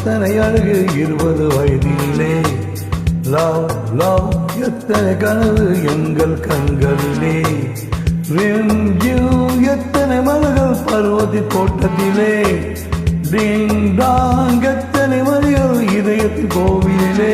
எத்தனை அழகு 20 வயதிலே லவ் லவ் எத்தனை கனவு எங்கள் கண்களிலே எத்தனை மலர்கள் பருவத்தி தோட்டத்திலே டிங் டாங் எத்தனை மணிகள் இதயத்தின் கோவிலே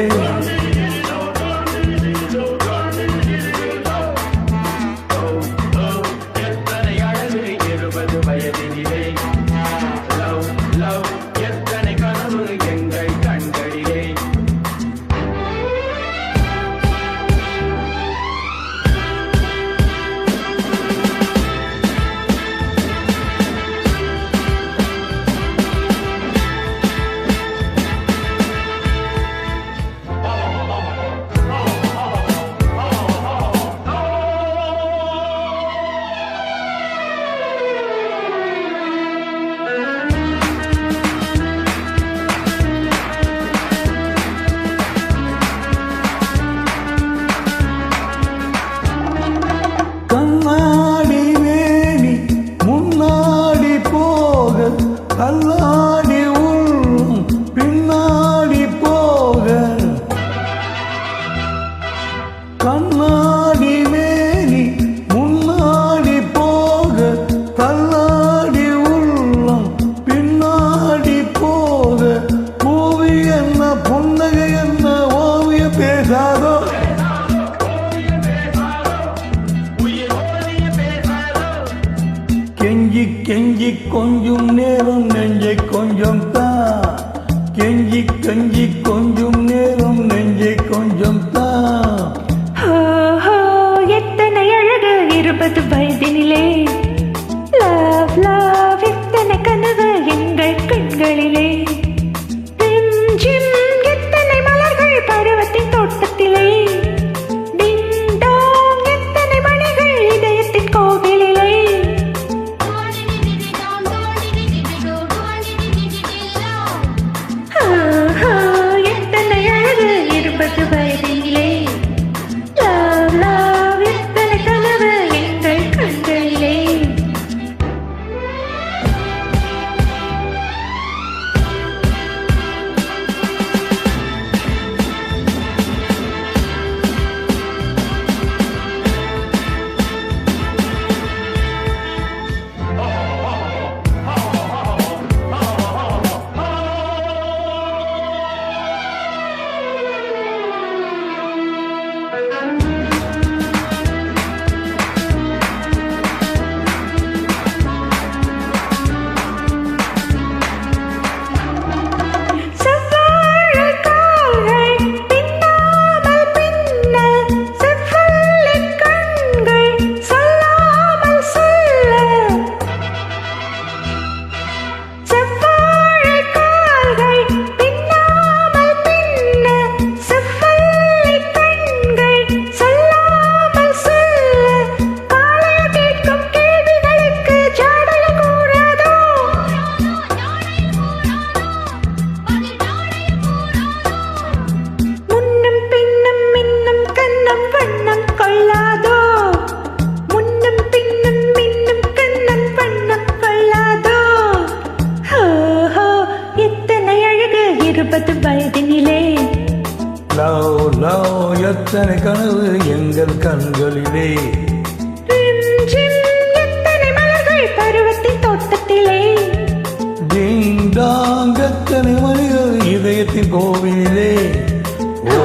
கல்லாடி உள்ளும் பின்னாடி போக கண்ணாடி மேனி முன்னாடி போக கல்லாடி உள்ளும் பின்னாடி போக பூவி என்ன புன்னகை என்ன ஓவிய பேசாதோ கெஞ்சி கெஞ்சி கொஞ்சம் நேரம் நெஞ்சை கொஞ்சம் தான் கெஞ்சி கெஞ்சி கொஞ்சம் நேரம் நெஞ்சை கொஞ்சம் தான் எத்தனை அழகு 20 வயதினிலே லவ் லவ் எத்தனை கனவு எங்கள் கண்களிலே எத்தனை மலர்கள் பருவத்தின் தோட்டத்திலே டிங் டாங் எத்தனை மணிகள் இதயத்தின் கோவிலிலே எத்தனை அழகு 20 வயதிலே லவ் லவ் எத்தனை கனவு எங்கள் கண்களிலே வயதினிலே லவ் லவ் எத்தனை கனவு எங்கள் கண்களிலே எத்தனை மலர்கள் பருவத்தின் தோட்டத்திலே டிங் டாங் எத்தனை மணிகள் இதயத்தின் கோவிலே ஓ